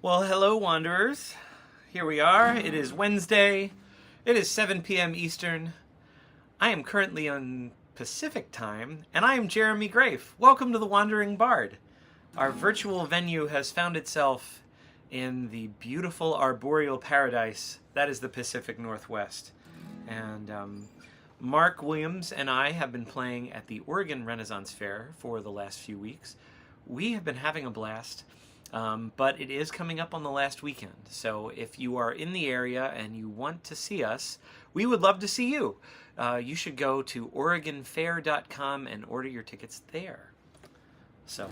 Well, hello, Wanderers. Here we are. It is Wednesday. It is 7 p.m. Eastern. I am currently on Pacific time, and I am Jeremy Grafe. Welcome to the Wandering Bard. Our virtual venue has found itself in the beautiful arboreal paradise that is the Pacific Northwest. And Mark Williams and I have been playing at the Oregon Renaissance Fair for the last few weeks. We have been having a blast. But it is coming up on the last weekend. So if you are in the area and you want to see us, we would love to see you. You should go to OregonFair.com and order your tickets there. So,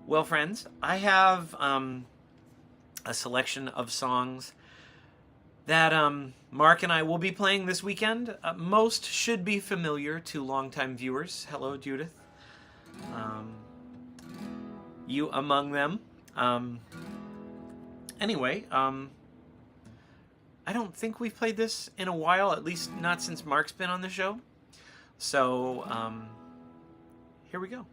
well, friends, I have a selection of songs that Mark and I will be playing this weekend. Most should be familiar to longtime viewers. Hello, Judith. You among them. Anyway, I don't think we've played this in a while, at least not since Mark's been on the show. So, here we go.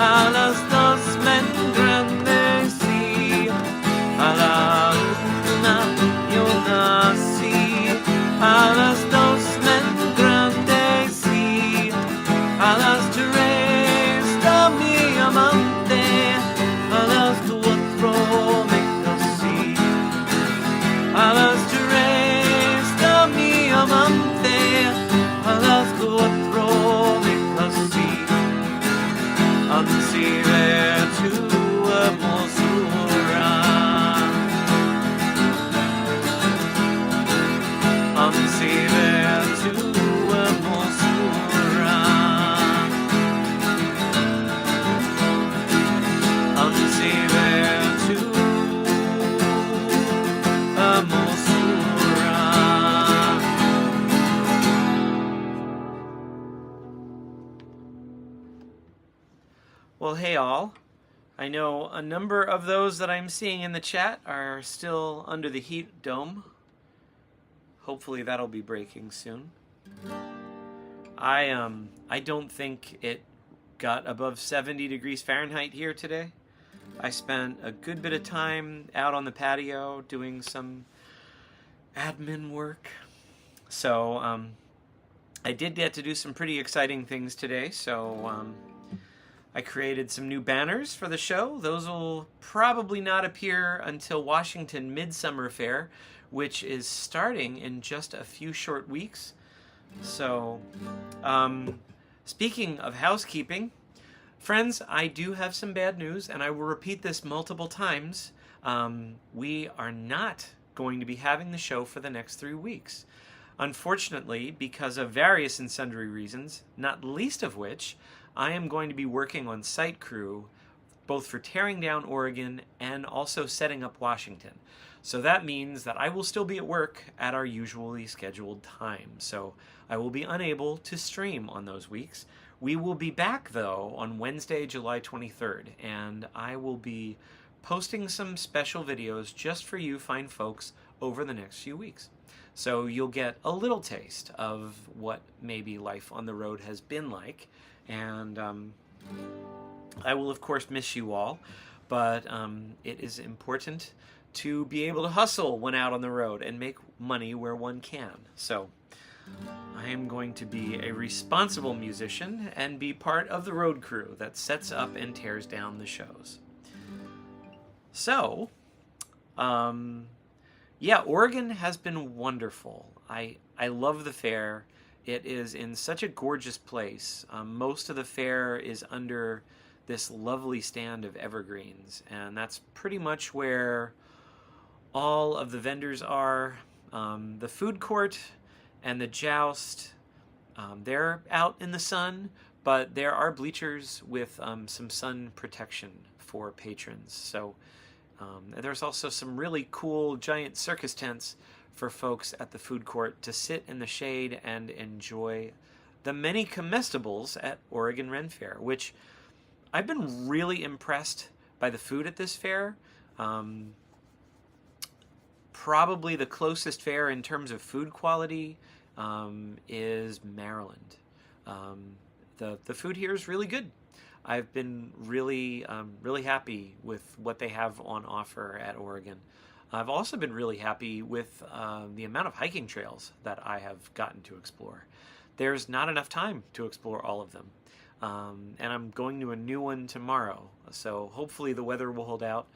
A las dos me engrandecí, a la hey all. I know a number of those that I'm seeing in the chat are still under the heat dome. Hopefully that'll be breaking soon. I don't think it got above 70 degrees Fahrenheit here today. I spent a good bit of time out on the patio doing some admin work. So I did get to do some pretty exciting things today. So I created some new banners for the show. Those will probably not appear until Washington Midsummer Fair, which is starting in just a few short weeks. So speaking of housekeeping, friends, I do have some bad news, and I will repeat this multiple times. We are not going to be having the show for the next 3 weeks. Unfortunately, because of various and sundry reasons, not least of which, I am going to be working on site crew, both for tearing down Oregon and also setting up Washington. So that means that I will still be at work at our usually scheduled time. So I will be unable to stream on those weeks. We will be back, though, on Wednesday, July 23rd, and I will be posting some special videos just for you fine folks over the next few weeks. So you'll get a little taste of what maybe life on the road has been like, and I will, of course, miss you all, but it is important to be able to hustle when out on the road and make money where one can. So I am going to be a responsible musician and be part of the road crew that sets up and tears down the shows. So, yeah, Oregon has been wonderful. I love the fair. It is in such a gorgeous place. Most of the fair is under this lovely stand of evergreens, and that's pretty much where all of the vendors are. The food court and the joust, they're out in the sun, but there are bleachers with some sun protection for patrons. So there's also some really cool giant circus tents for folks at the food court to sit in the shade and enjoy the many comestibles at Oregon Ren Fair, which I've been really impressed by the food at this fair. Probably the closest fair in terms of food quality is Maryland. The food here is really good. I've been really happy with what they have on offer at Oregon. I've also been really happy with the amount of hiking trails that I have gotten to explore. There's not enough time to explore all of them. And I'm going to a new one tomorrow, so hopefully the weather will hold out.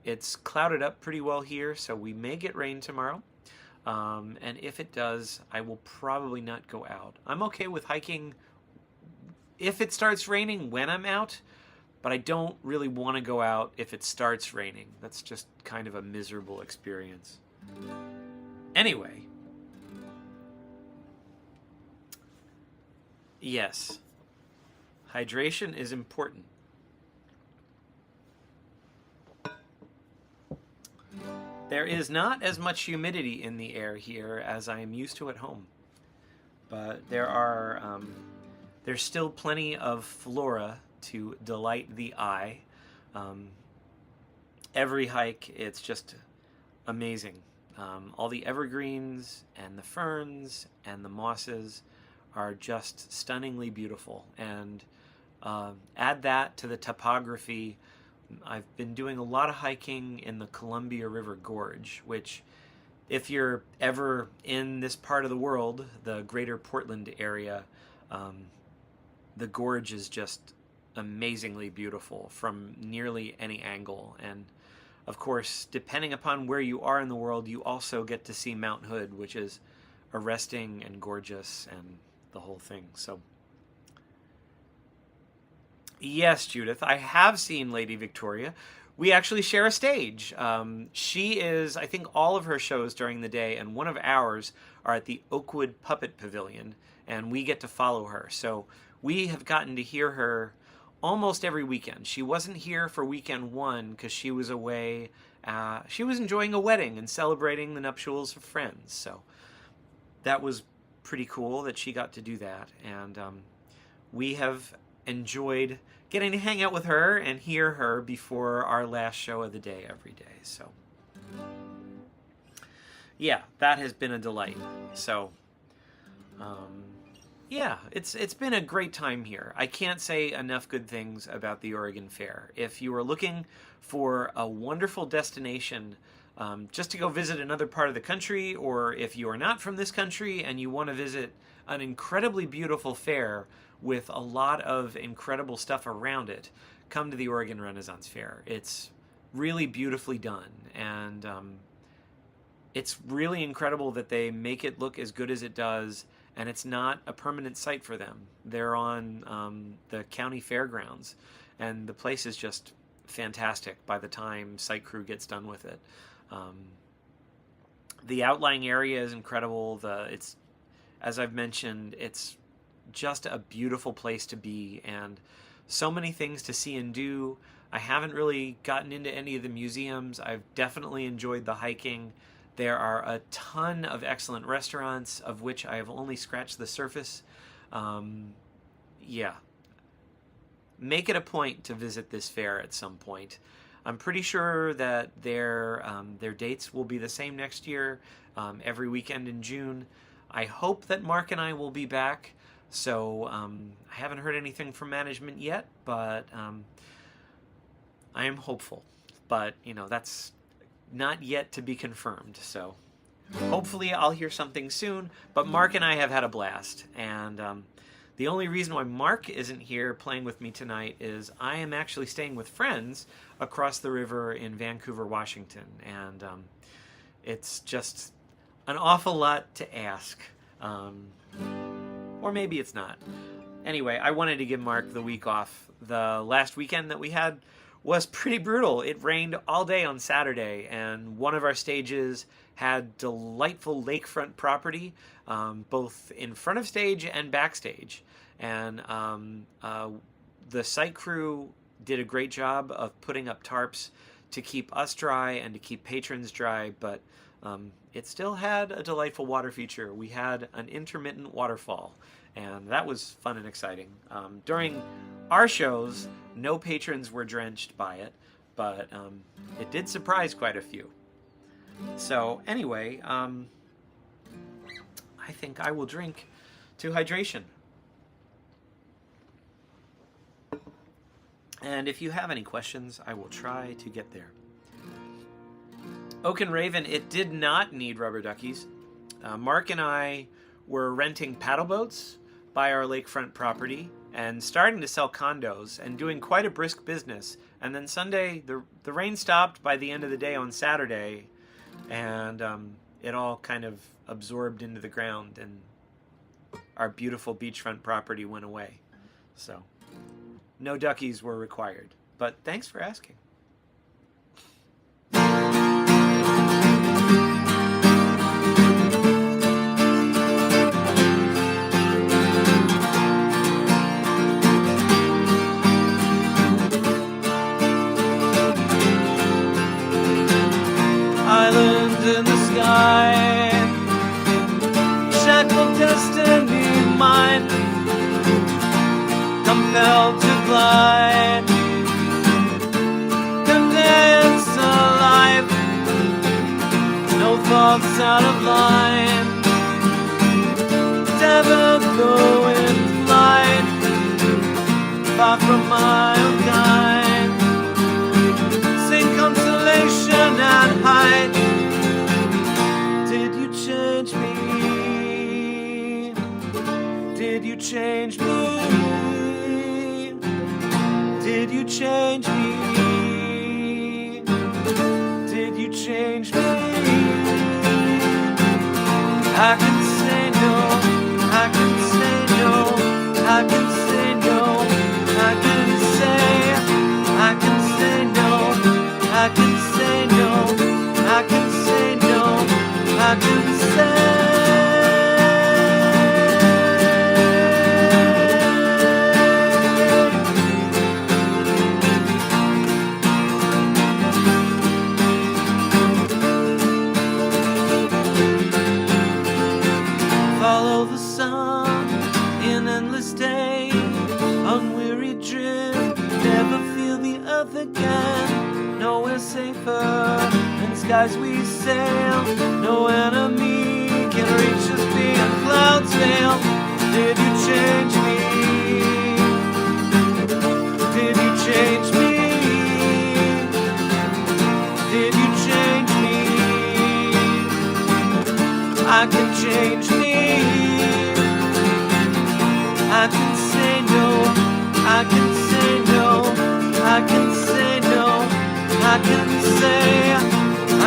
It's clouded up pretty well here, so we may get rain tomorrow. And if it does, I will probably not go out. I'm okay with hiking if it starts raining when I'm out, but I don't really want to go out if it starts raining. That's just kind of a miserable experience. Anyway. Yes. Hydration is important. There is not as much humidity in the air here as I am used to at home, but there's still plenty of flora to delight the eye. Every hike, it's just amazing. All the evergreens and the ferns and the mosses are just stunningly beautiful, and add that to the topography. I've been doing a lot of hiking in the Columbia River Gorge, which, if you're ever in this part of the world, the greater Portland area, the gorge is just amazingly beautiful from nearly any angle. And of course, depending upon where you are in the world, you also get to see Mount Hood, which is arresting and gorgeous and the whole thing. So yes, Judith, I have seen Lady Victoria. We actually share a stage. She is, I think, all of her shows during the day, and one of ours are at the Oakwood Puppet Pavilion, and we get to follow her. So we have gotten to hear her almost every weekend. She wasn't here for weekend one because she was away. She was enjoying a wedding and celebrating the nuptials of friends. So that was pretty cool that she got to do that. And we have enjoyed getting to hang out with her and hear her before our last show of the day every day. So, yeah, that has been a delight. So, yeah, it's been a great time here. I can't say enough good things about the Oregon Fair. If you are looking for a wonderful destination just to go visit another part of the country, or if you are not from this country and you want to visit an incredibly beautiful fair with a lot of incredible stuff around it, come to the Oregon Renaissance Fair. It's really beautifully done, and it's really incredible that they make it look as good as it does, and it's not a permanent site for them. They're on the county fairgrounds, and the place is just fantastic by the time site crew gets done with it. The outlying area is incredible. It's, as I've mentioned, it's just a beautiful place to be, and so many things to see and do. I haven't really gotten into any of the museums. I've definitely enjoyed the hiking. There are a ton of excellent restaurants, of which I have only scratched the surface. Yeah. Make it a point to visit this fair at some point. I'm pretty sure that their dates will be the same next year, every weekend in June. I hope that Mark and I will be back. So I haven't heard anything from management yet, but I am hopeful. But, that's not yet to be confirmed. So hopefully I'll hear something soon. But Mark and I have had a blast. And the only reason why Mark isn't here playing with me tonight is I am actually staying with friends across the river in Vancouver, Washington. And it's just an awful lot to ask. Or maybe it's not. Anyway, I wanted to give Mark the week off. The last weekend that we had was pretty brutal. It rained all day on Saturday, and one of our stages had delightful lakefront property, both in front of stage and backstage. And the site crew did a great job of putting up tarps to keep us dry and to keep patrons dry, but it still had a delightful water feature. We had an intermittent waterfall, and that was fun and exciting. During our shows, no patrons were drenched by it, but it did surprise quite a few. So anyway, I think I will drink to hydration. And if you have any questions, I will try to get there. Oak and Raven, it did not need rubber duckies. Mark and I were renting paddle boats by our lakefront property and starting to sell condos and doing quite a brisk business. And then Sunday, the rain stopped by the end of the day on Saturday, and it all kind of absorbed into the ground, and our beautiful beachfront property went away. So no duckies were required. But thanks for asking. Island in the sky, shackled destiny mine, compelled to glide, condensed alive, no thoughts out of line, never go in flight, far from my own kind, sing consolation and hide. Did you change me? Did you change me? Did you change me? Did you change me? I can say no, I can say no, I can say no, I can say, I can say no, I can say no, I can say no, I can say. Follow the sun in endless day, unweary skies we sail. No enemy can reach us beyond clouds veil. Did you change me? Did you change me? Did you change me? I can change me. I can say no. I can say no. I can say no. I can say.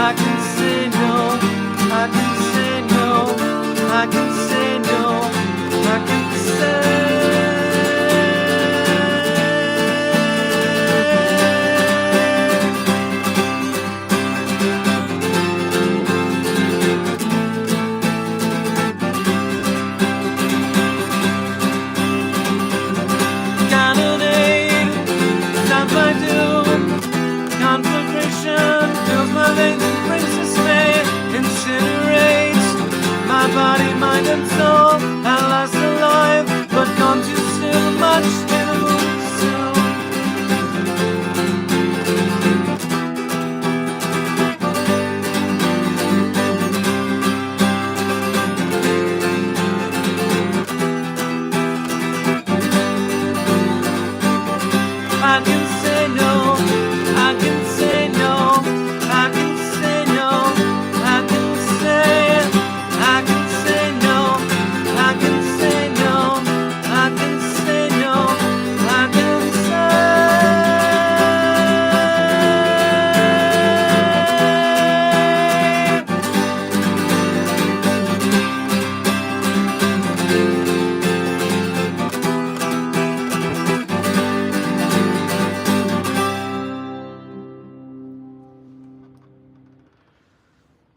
I can say no. I can say no. I can say no. I can say. Cannonade sounds my doom. Conflagration fills my veins and brings dismay. Incinerates my body, mind, and soul. At last alive, but gone too soon. Much too soon. I can say no. I can say no. I can say no. I can say. I can say no. I can say no. I can say no. I can say.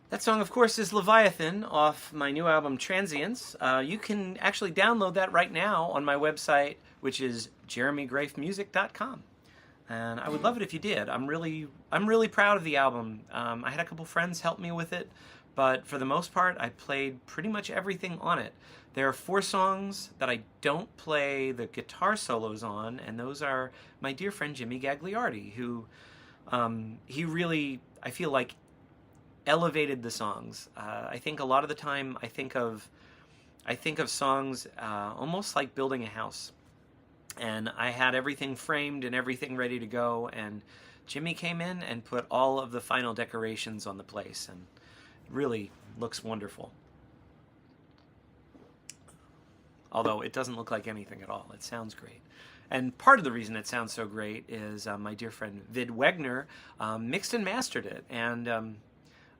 That song, of course, is Leviathan off my new album Transience. You can actually download that right now on my website, which is jeremygrafemusic.com. And I would love it if you did. I'm really proud of the album. I had a couple friends help me with it, but for the most part, I played pretty much everything on it. There are 4 songs that I don't play the guitar solos on, and those are my dear friend Jimmy Gagliardi, who he really, I feel like, elevated the songs. I think a lot of the time I think of songs almost like building a house, and I had everything framed and everything ready to go, and Jimmy came in and put all of the final decorations on the place, and it really looks wonderful. Although it doesn't look like anything at all. It sounds great. And part of the reason it sounds so great is my dear friend Vid Wegner mixed and mastered it, and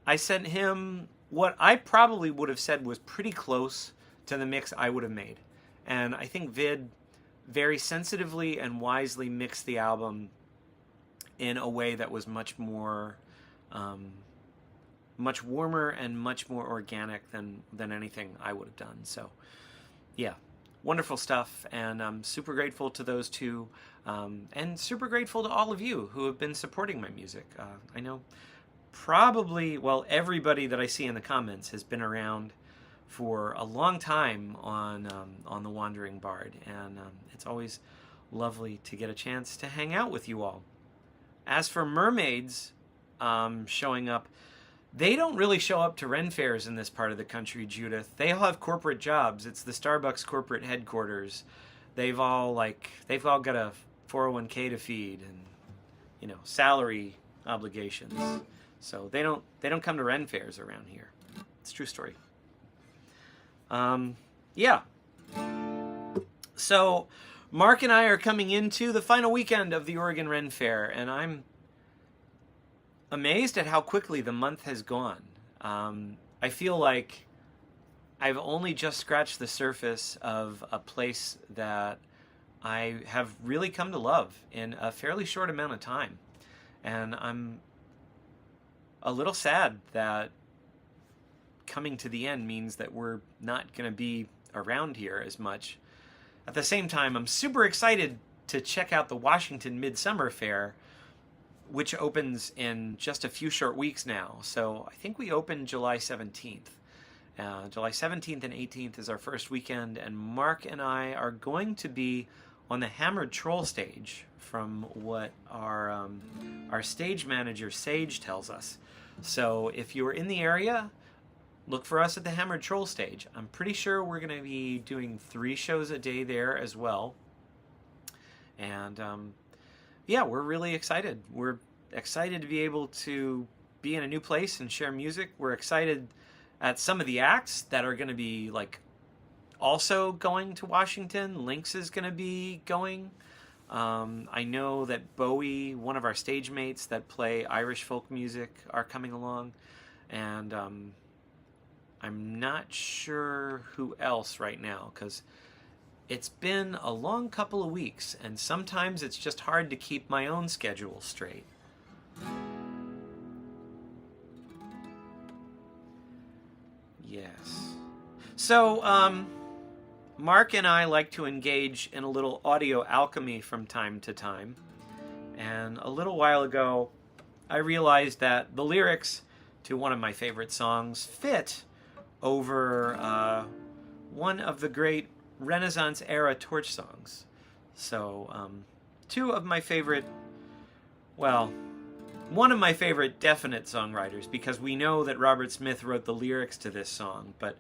I sent him what I probably would have said was pretty close to the mix I would have made. And I think Vid very sensitively and wisely mixed the album in a way that was much more, much warmer and much more organic than anything I would have done. So, yeah, wonderful stuff. And I'm super grateful to those two, and super grateful to all of you who have been supporting my music. I know probably, well, everybody that I see in the comments has been around for a long time on The Wandering Bard, and it's always lovely to get a chance to hang out with you all. As for mermaids showing up, they don't really show up to Ren fairs in this part of the country, Judith. They all have corporate jobs. It's the Starbucks corporate headquarters. They've all got a 401k to feed and, salary obligations. So they don't come to Ren fairs around here. It's a true story. Yeah. So Mark and I are coming into the final weekend of the Oregon Ren Fair, and I'm amazed at how quickly the month has gone. I feel like I've only just scratched the surface of a place that I have really come to love in a fairly short amount of time. And I'm a little sad that coming to the end means that we're not going to be around here as much. At the same time, I'm super excited to check out the Washington Midsummer Fair, which opens in just a few short weeks now. So I think we open July 17th. July 17th and 18th is our first weekend, and Mark and I are going to be on the Hammered Troll stage, from what our stage manager Sage tells us. So if you're in the area, look for us at the Hammered Troll stage. I'm pretty sure we're going to be doing 3 shows a day there as well. And yeah, we're really excited. We're excited to be able to be in a new place and share music. We're excited at some of the acts that are going to be like also going to Washington. Lynx is going to be going. I know that Bowie, one of our stage mates that play Irish folk music, are coming along. And I'm not sure who else right now, because it's been a long couple of weeks, and sometimes it's just hard to keep my own schedule straight. Yes. So, Mark and I like to engage in a little audio alchemy from time to time. And a little while ago, I realized that the lyrics to one of my favorite songs fit over one of the great Renaissance-era torch songs. So, 2 of my favorite, well, one of my favorite definite songwriters, because we know that Robert Smith wrote the lyrics to this song, but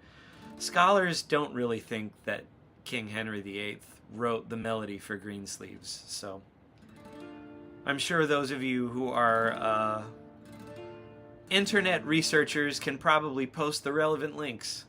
scholars don't really think that King Henry VIII wrote the melody for Greensleeves. So I'm sure those of you who are internet researchers can probably post the relevant links.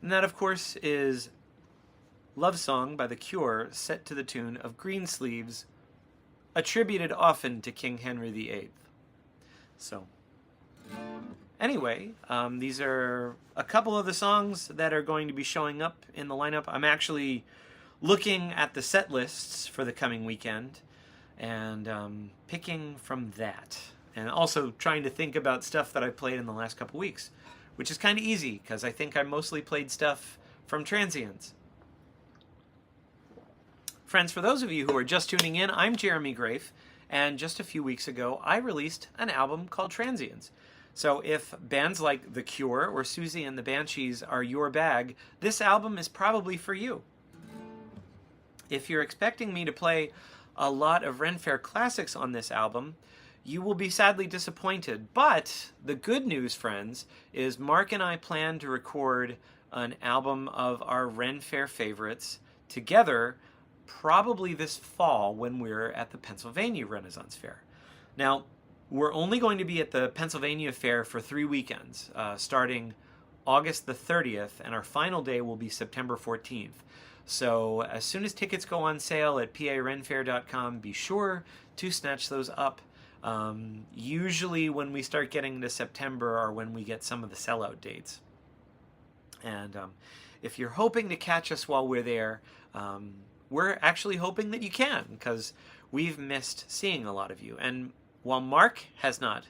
And that, of course, is Love Song by The Cure, set to the tune of Greensleeves, attributed often to King Henry VIII. So, anyway, these are a couple of the songs that are going to be showing up in the lineup. I'm actually looking at the set lists for the coming weekend and picking from that. And also trying to think about stuff that I played in the last couple weeks, which is kind of easy because I think I mostly played stuff from Transients. Friends, for those of you who are just tuning in, I'm Jeremy Grafe, and just a few weeks ago, I released an album called Transients. So if bands like The Cure or Susie and the Banshees are your bag, this album is probably for you. If you're expecting me to play a lot of Ren Fair classics on this album, you will be sadly disappointed. But the good news, friends, is Mark and I plan to record an album of our Ren Fair favorites together probably this fall when we're at the Pennsylvania Renaissance Fair. Now, we're only going to be at the Pennsylvania Fair for 3 weekends, starting August the 30th, and our final day will be September 14th. So as soon as tickets go on sale at parenfair.com, be sure to snatch those up. Usually when we start getting into September are when we get some of the sellout dates. And if you're hoping to catch us while we're there, we're actually hoping that you can, because we've missed seeing a lot of you. And while Mark has not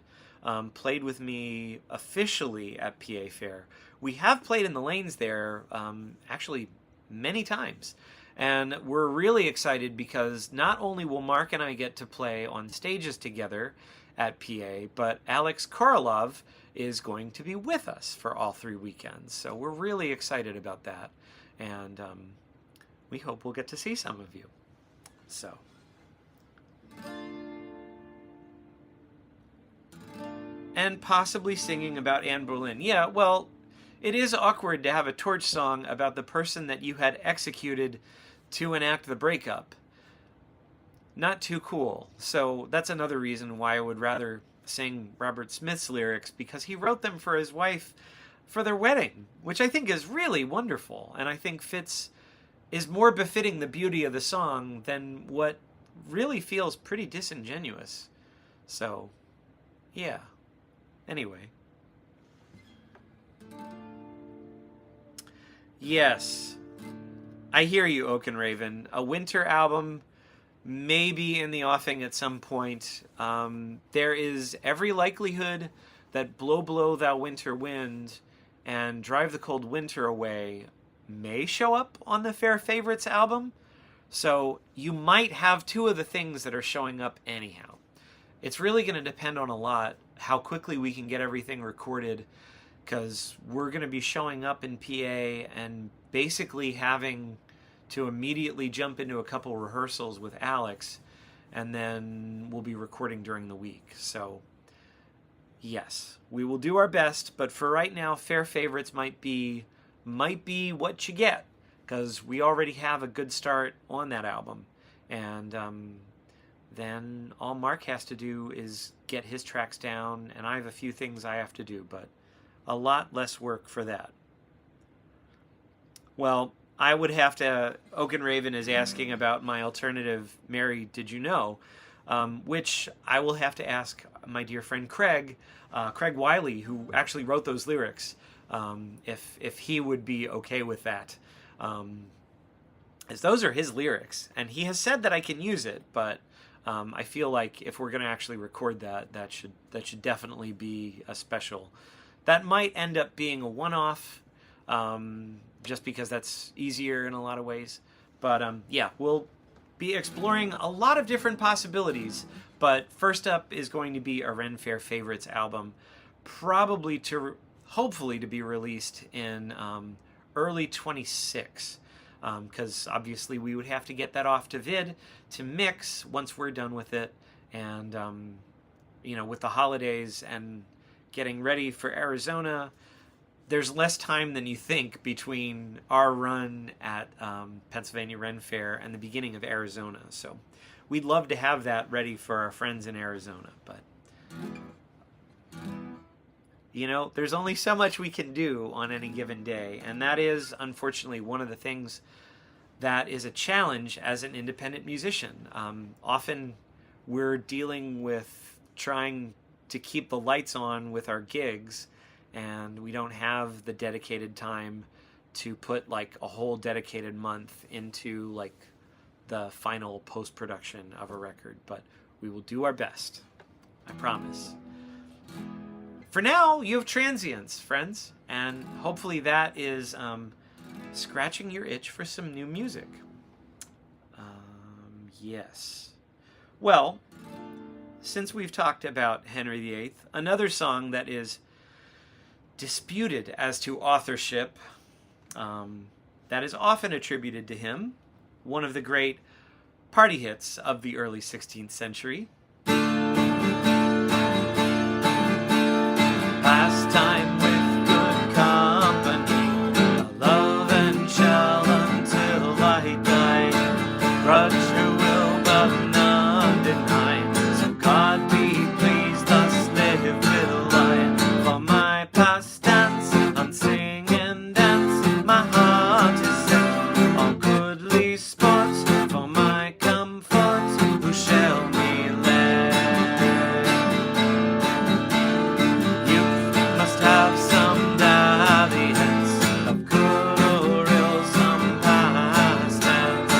played with me officially at PA Fair, we have played in the lanes there actually many times. And we're really excited because not only will Mark and I get to play on stages together at PA, but Alex Korolov is going to be with us for all 3 weekends. So we're really excited about that. And we hope we'll get to see some of you. So. And possibly singing about Anne Boleyn. Yeah, well, it is awkward to have a torch song about the person that you had executed to enact the breakup. Not too cool. So that's another reason why I would rather sing Robert Smith's lyrics, because he wrote them for his wife for their wedding, which I think is really wonderful, and I think is more befitting the beauty of the song than what really feels pretty disingenuous. So, yeah. Anyway. Yes. I hear you, Oaken Raven. A winter album may be in the offing at some point. There is every likelihood that Blow Blow Thou Winter Wind and Drive the Cold Winter Away may show up on the Fair Favorites album. So you might have 2 of the things that are showing up anyhow. It's really going to depend on a lot, how quickly we can get everything recorded, because we're going to be showing up in PA and basically having to immediately jump into a couple rehearsals with Alex, and then we'll be recording during the week. So yes, we will do our best, but for right now, Fair Favorites might be what you get, because we already have a good start on that album. And then all Mark has to do is get his tracks down, and I have a few things I have to do, but a lot less work for that. Well, I would have to... Oaken Raven is asking about my alternative, Mary, Did You Know? Which I will have to ask my dear friend Craig Wiley, who actually wrote those lyrics, if he would be okay with that. As those are his lyrics, and he has said that I can use it, but I feel like if we're going to actually record that should definitely be a special. That might end up being a one-off, just because that's easier in a lot of ways. But yeah, we'll be exploring a lot of different possibilities. But first up is going to be a Ren Fair Favorites album, hopefully to be released in early 26. Because obviously we would have to get that off to Vid to mix once we're done with it. And, with the holidays and getting ready for Arizona, there's less time than you think between our run at Pennsylvania Ren Fair and the beginning of Arizona. So we'd love to have that ready for our friends in Arizona. But, there's only so much we can do on any given day. And that is, unfortunately, one of the things that is a challenge as an independent musician. Often we're dealing with trying to keep the lights on with our gigs, and we don't have the dedicated time to put like a whole dedicated month into like the final post-production of a record. But we will do our best. I promise. for now, you have transients, friends, and hopefully that is scratching your itch for some new music. Yes. Well, since we've talked about Henry VIII, another song that is disputed as to authorship, that is often attributed to him, one of the great party hits of the early 16th century. Pastime with good company, love and shall until I die, grudge who will but none deny, so God be pleased thus live will I, for my pastance on sing and dance, my heart is set on goodly sports, for my comfort who shall me lend? Youth must have some dalliance, of good or ill some pastance,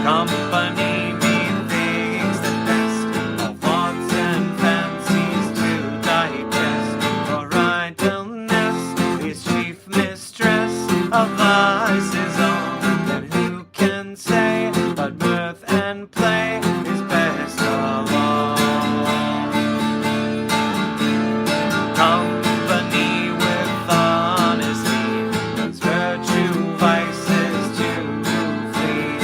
company methinks the best, of thoughts and fancies to digest, for idleness is chief mistress of vice's own, and who can say but mirth and play is best of all? Company with honesty does virtue vices to flee.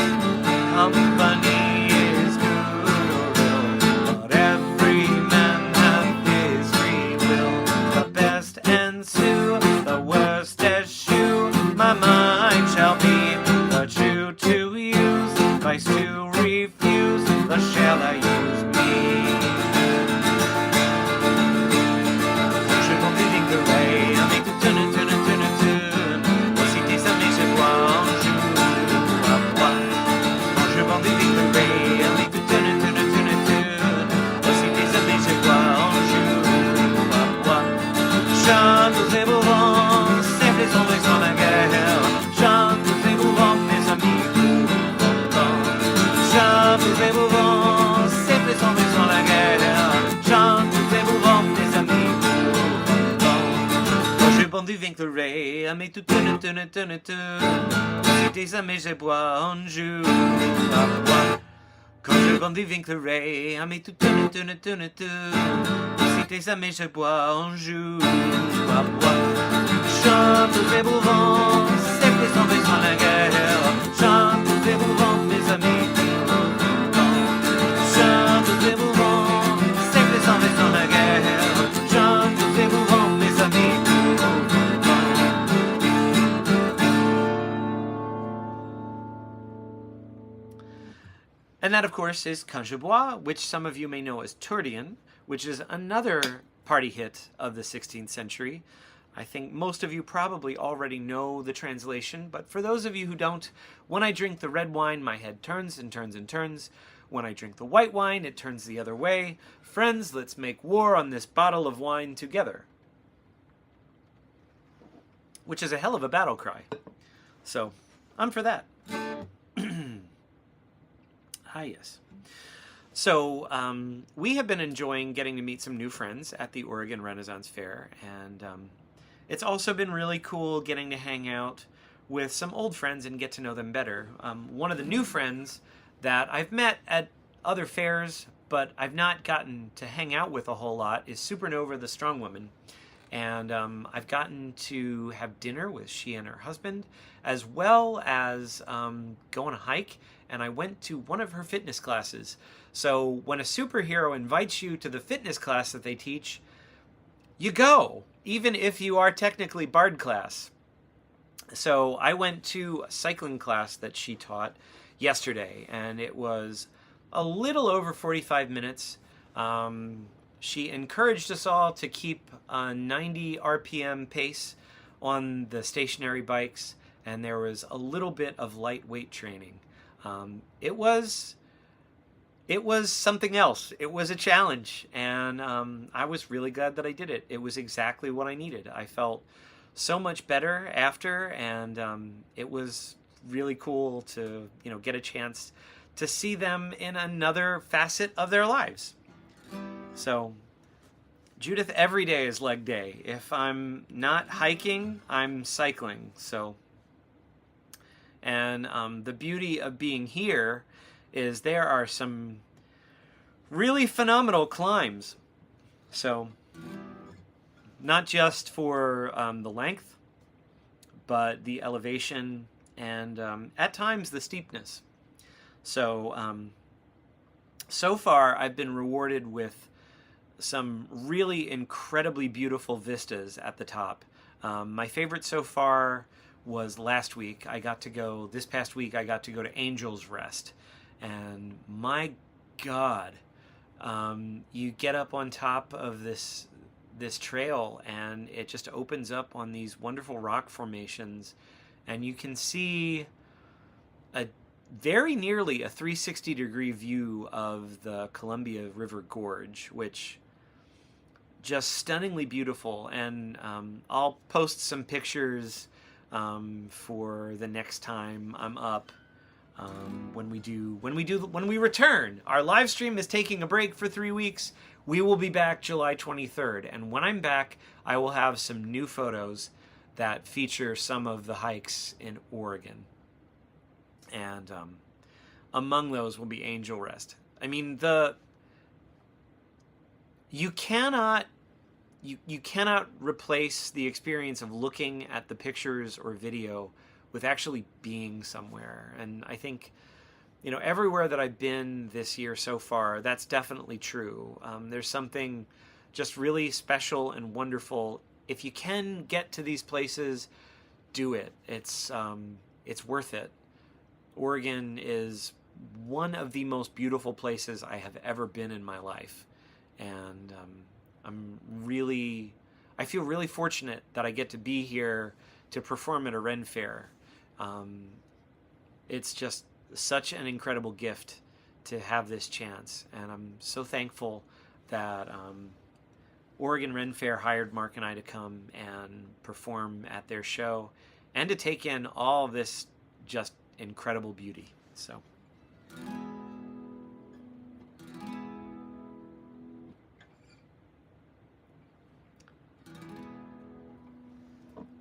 Company is good or ill, but every man hath his free will. The best ensue, the worst eschew. My mind shall be virtue to use, vice to refuse. Thus shall I use me. Je m'en dédigne le ré, avec tout tune, tune, tune, tune. Voici tes amis, je bois en joue à boire. Je m'en dédigne le ré, avec tout tune, tune, tune, tune. Voici tes amis, je bois en joue à boire. Chante et mouvant, c'est les ombres sans la guerre. Chante et mouvant, mes amis, courants. Chante et mouvant, c'est les ombres sans la guerre. Chante et mouvant, mes amis, quand je bande du Vincleray, à mes tout tune, tune, tune, tune. Si tes amis, je bois en joue à boire. Quand je bande du Vincleray, à mes tout tune, tune, tune, tune. Si tes amis, je bois en joue à boire. Chante et mouvant, c'est les ombres sans la guerre. Chante et mouvant, mes amis, chante et mouvant, c'est les ombres sans la guerre. Chante et mouvant, mes amis. And that, of course, is Quand je bois, which some of you may know as Tourdian, which is another party hit of the 16th century. I think most of you probably already know the translation, but for those of you who don't, when I drink the red wine, my head turns and turns and turns. When I drink the white wine, it turns the other way. Friends, let's make war on this bottle of wine together. Which is a hell of a battle cry. So, I'm for that. Ah, yes. So, we have been enjoying getting to meet some new friends at the Oregon Renaissance Fair, and it's also been really cool getting to hang out with some old friends and get to know them better. One of the new friends that I've met at other fairs, but I've not gotten to hang out with a whole lot, is Supernova the Strong Woman. And I've gotten to have dinner with she and her husband, as well as go on a hike, and I went to one of her fitness classes. So when a superhero invites you to the fitness class that they teach, you go, even if you are technically Bard class. So I went to a cycling class that she taught yesterday, and it was a little over 45 minutes. She encouraged us all to keep a 90 RPM pace on the stationary bikes, and there was a little bit of lightweight training. It was something else. It was a challenge, and I was really glad that I did it. It was exactly what I needed. I felt so much better after, and it was really cool to get a chance to see them in another facet of their lives. So Judith, every day is leg day. If I'm not hiking, I'm cycling. So, and the beauty of being here is there are some really phenomenal climbs. So, not just for the length, but the elevation and at times the steepness. So, so far I've been rewarded with some really incredibly beautiful vistas at the top. My favorite so far was last week. This past week I got to go to Angel's Rest. And my God, you get up on top of this trail and it just opens up on these wonderful rock formations. And you can see a very nearly a 360-degree view of the Columbia River Gorge, which just stunningly beautiful. And I'll post some pictures for the next time I'm up. When we return. Our live stream is taking a break for 3 weeks. We will be back July 23rd, and when I'm back, I will have some new photos that feature some of the hikes in Oregon. And among those will be Angel Rest. I mean, you cannot replace the experience of looking at the pictures or video with actually being somewhere. And I think, everywhere that I've been this year so far, that's definitely true. There's something just really special and wonderful. If you can get to these places, do it. It's worth it. Oregon is one of the most beautiful places I have ever been in my life. And I feel really fortunate that I get to be here to perform at a Ren Fair. It's just such an incredible gift to have this chance, and I'm so thankful that Oregon Ren Fair hired Mark and I to come and perform at their show and to take in all this just incredible beauty. So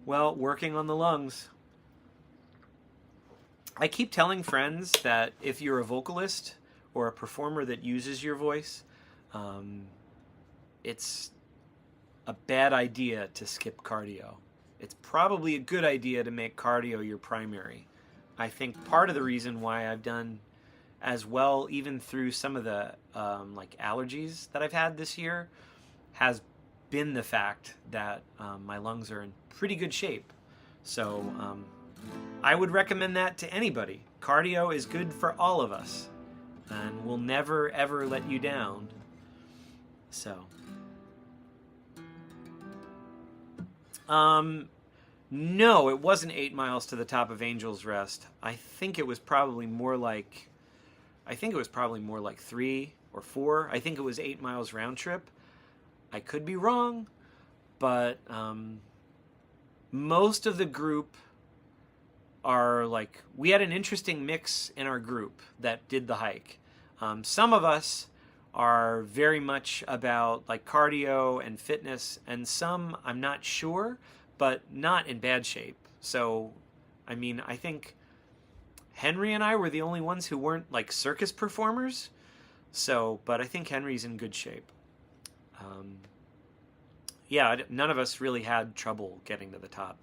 well, working on the lungs. I keep telling friends that if you're a vocalist or a performer that uses your voice, it's a bad idea to skip cardio. It's probably a good idea to make cardio your primary. I think part of the reason why I've done as well, even through some of the allergies that I've had this year, has been the fact that my lungs are in pretty good shape. So I would recommend that to anybody. Cardio is good for all of us and will never ever let you down. So no, it wasn't 8 miles to the top of Angel's Rest. I think it was probably more like 3 or 4. I think it was 8 miles round trip. I could be wrong, but most of the group are we had an interesting mix in our group that did the hike. Some of us are very much about cardio and fitness, and some I'm not sure, but not in bad shape. So, I mean, I think Henry and I were the only ones who weren't circus performers. So, but I think Henry's in good shape. Yeah, none of us really had trouble getting to the top.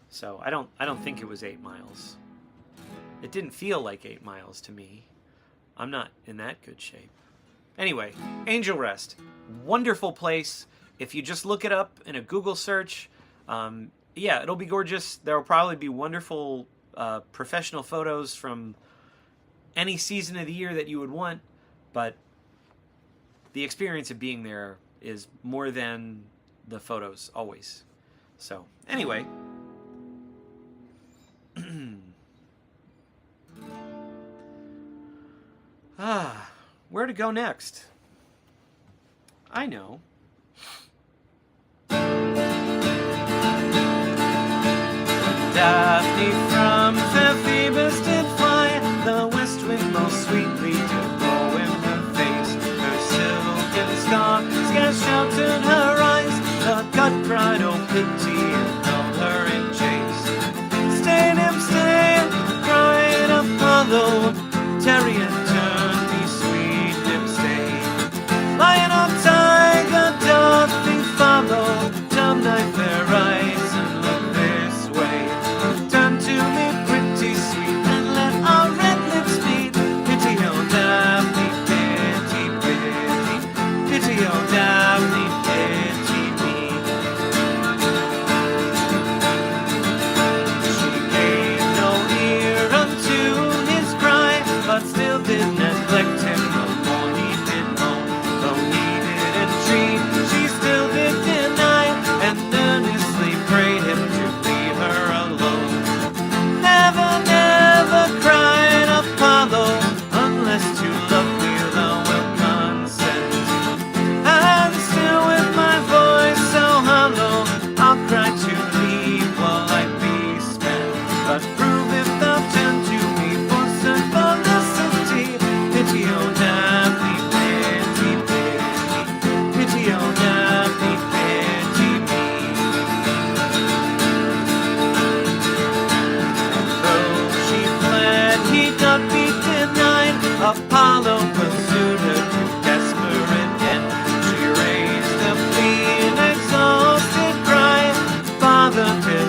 So I don't think it was 8 miles. It didn't feel like 8 miles to me. I'm not in that good shape. Anyway, Angel Rest, wonderful place. If you just look it up in a Google search, yeah, it'll be gorgeous. There will probably be wonderful professional photos from any season of the year that you would want, but the experience of being there is more than the photos always. So anyway, where to go next? I know. Daphne from fair Phoebus did fly, the west wind most sweetly did blow in her face. Her silken scarf scarce sheltered her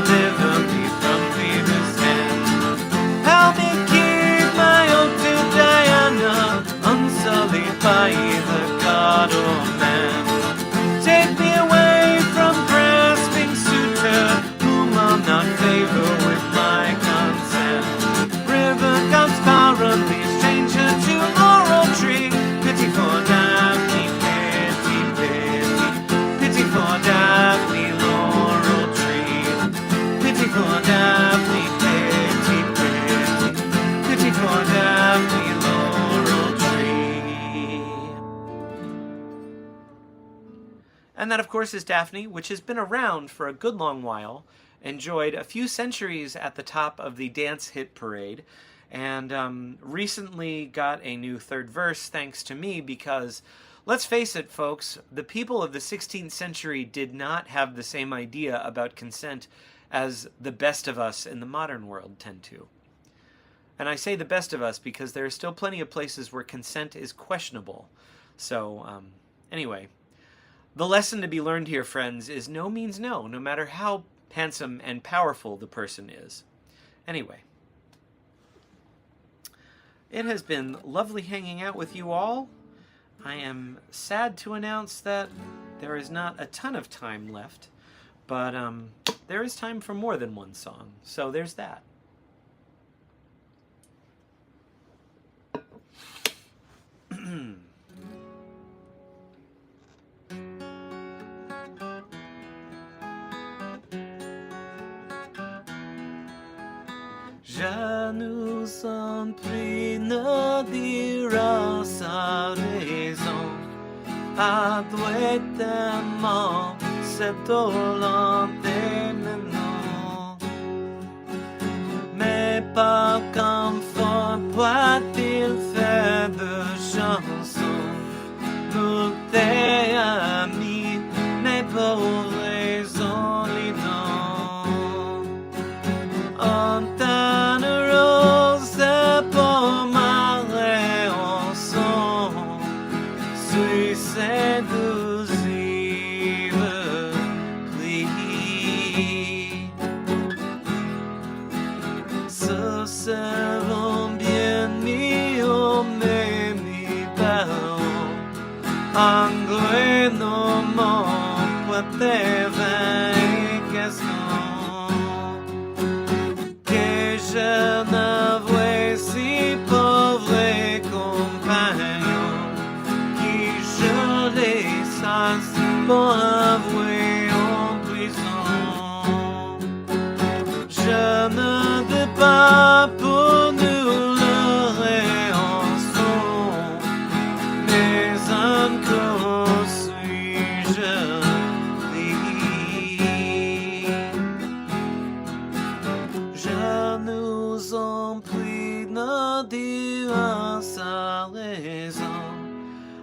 deliver me from Peter's hand. Help me keep my oath to Diana, unsullied by either God or man. Take me away from grasping suitor, whom I'll not favor with my consent. River comes barrenly, stranger to laurel tree. Pity for Daphne, pity, pity. Pity for Daphne, laurel tree. Pity for Daphne, pity, pity. Pity for Daphne, laurel tree. And that, of course, is Daphne, which has been around for a good long while, enjoyed a few centuries at the top of the dance hit parade, and recently got a new third verse thanks to me because, let's face it, folks, the people of the 16th century did not have the same idea about consent as the best of us in the modern world tend to. And I say the best of us because there are still plenty of places where consent is questionable. So, anyway, the lesson to be learned here, friends, is no means no, no matter how handsome and powerful the person is. Anyway, it has been lovely hanging out with you all. I am sad to announce that there is not a ton of time left, but there is time for more than one song, so there's that. Je nous en prie, ne dira sa raison. Adouétement, c'est dolent et maintenant. Mais par confort, peut-il faire de chansons? Nous t'es amis, mais pour raison les noms. Antenne rose pour ma réanson. Suis séduisive, plie. Ce seront bien mis au même parents. Anglais non mon pote vin et gascon. Que je n'avouais si pauvre compagnon qui je laisse pour avouer en prison. Je ne veux pas pour nous le réanson, mais encore suis-je libre. Je nous en prie, ne dira sa raison.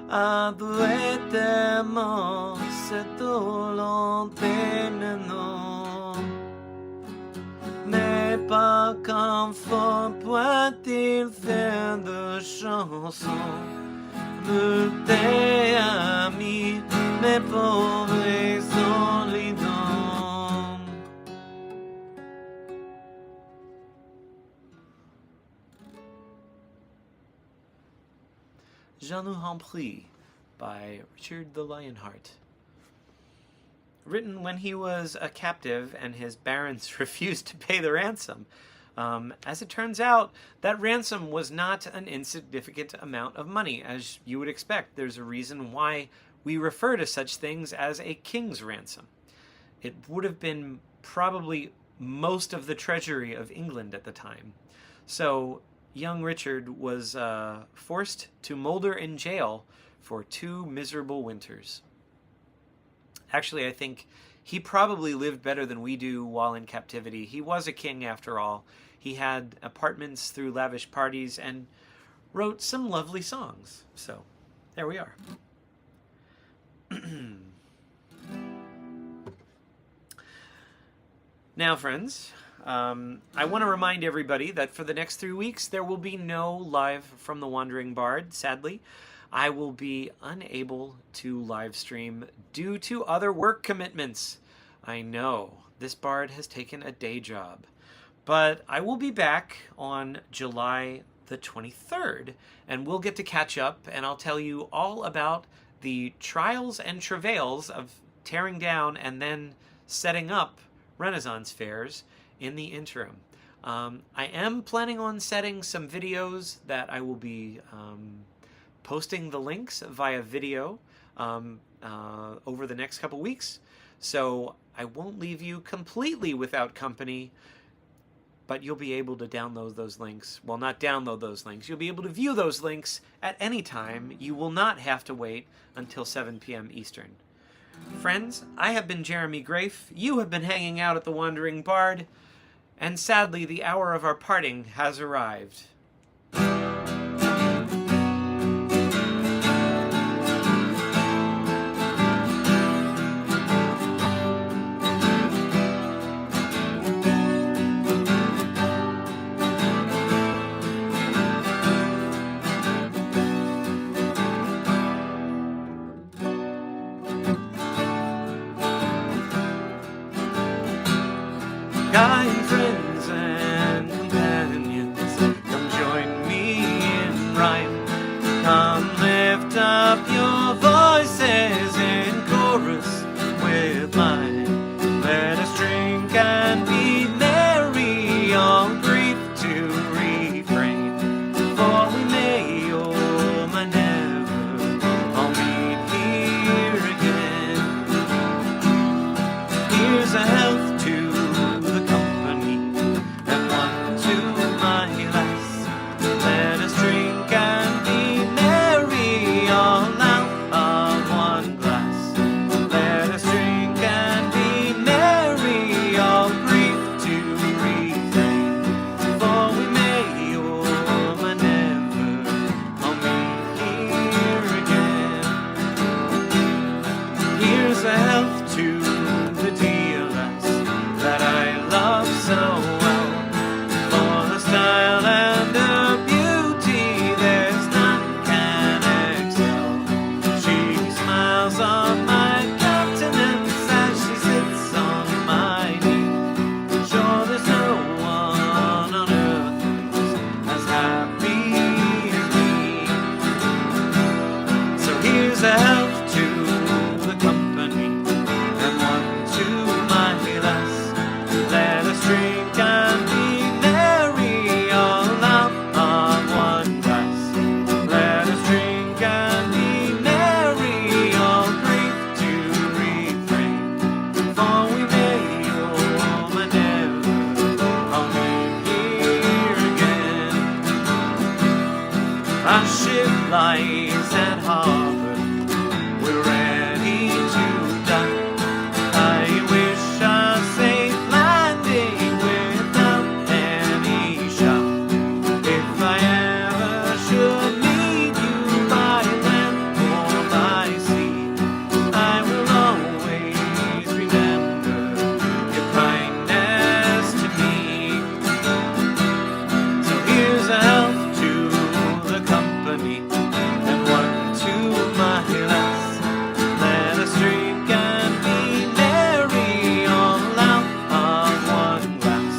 Adouétement, c'est dolent et maintenant. Mais par confort, peut-il faire de chansons? Nous t'es amis, mais pour raison les dons. Je nous en prie by Richard the Lionheart. Written when he was a captive and his barons refused to pay the ransom. As it turns out, that ransom was not an insignificant amount of money, as you would expect. There's a reason why we refer to such things as a king's ransom. It would have been probably most of the treasury of England at the time. So young Richard was forced to moulder in jail for 2 miserable winters. Actually, I think he probably lived better than we do while in captivity. He was a king after all. He had apartments through lavish parties and wrote some lovely songs. So, there we are. Now, friends, I want to remind everybody that for the next 3 weeks, there will be no live from the Wandering Bard, sadly. I will be unable to live stream due to other work commitments. I know. this bard has taken a day job. But I will be back on July the 23rd, and we'll get to catch up, and I'll tell you all about the trials and travails of tearing down and then setting up Renaissance fairs in the interim. I am planning on setting some videos that I will be posting the links via video over the next couple weeks. So I won't leave you completely without company, but you'll be able to download those links. Well, not download those links. You'll be able to view those links at any time. You will not have to wait until 7 p.m. Eastern. Friends, I have been Jeremy Grafe. You have been hanging out at the Wandering Bard. And sadly, the hour of our parting has arrived. Kind friends and companions, come join me in rhyme. Come lift up your voices in chorus with mine. Let us drink and be merry, all grief to refrain. For we may or may never all meet here again. Here's a health to the company, and one to my lass. Let us drink and be merry, all out of one glass. Let us drink and be merry, all grief to refrain. For we may or may never all meet here again. Here's a health to the dear lass that I love so well. For the style and the beauty there's none can excel. She smiles on my countenance as she sits on my knee. Sure there's no one on earth who's as happy as me. So here's a health to the company, and one to my lass. Let us drink and be merry, all out of one glass. Let us drink and be merry, all grief to refrain. For we may or may never all meet here again. Our ship lies at harbor, we're ready to dock. I wish a safe landing without any shock. If I ever should meet you by land or by sea, I will always remember your kindness to me. So here's a health to the company, and one to my lass. Let us drink and be merry, all out of one glass.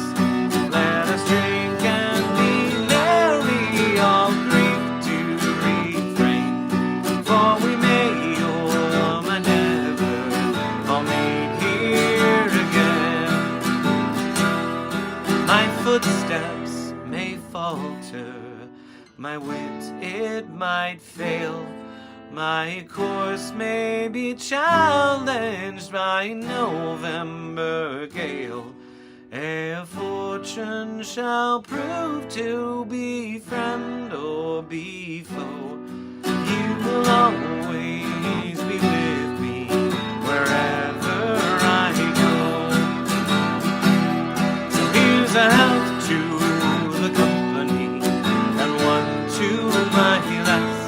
Let us drink and be merry, all grief to refrain. For we may or may never all meet here again. My footsteps may falter, my wit it might fail. My course may be challenged by November gale. Ere fortune shall prove to be friend or be foe, you will always be with me wherever I go. So here's a health to the company, and one to my lass.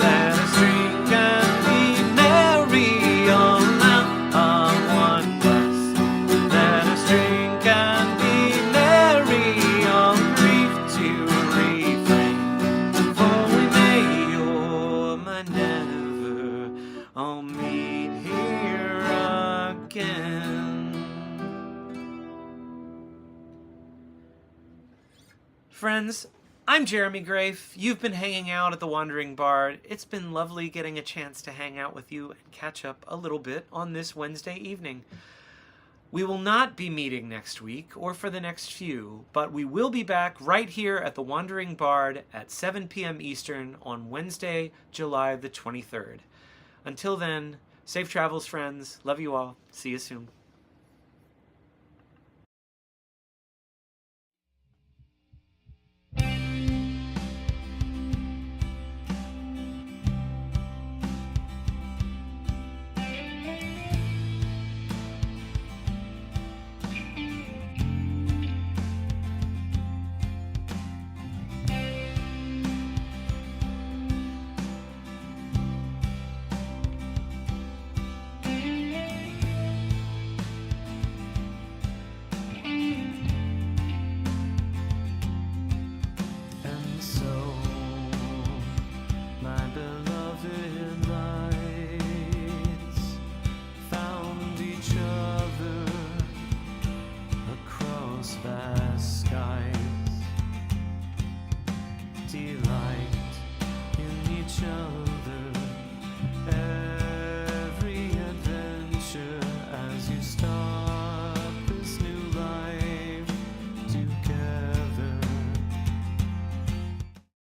Let us drink and be merry, all out of one glass. Let us drink and be merry, all grief to refrain. For we may or may never all meet here again. Friends, I'm Jeremy Grafe. You've been hanging out at the Wandering Bard. It's been lovely getting a chance to hang out with you and catch up a little bit on this Wednesday evening. We will not be meeting next week or for the next few, but we will be back right here at the Wandering Bard at 7 p.m. Eastern on Wednesday, July the 23rd. Until then, safe travels, friends. Love you all. See you soon.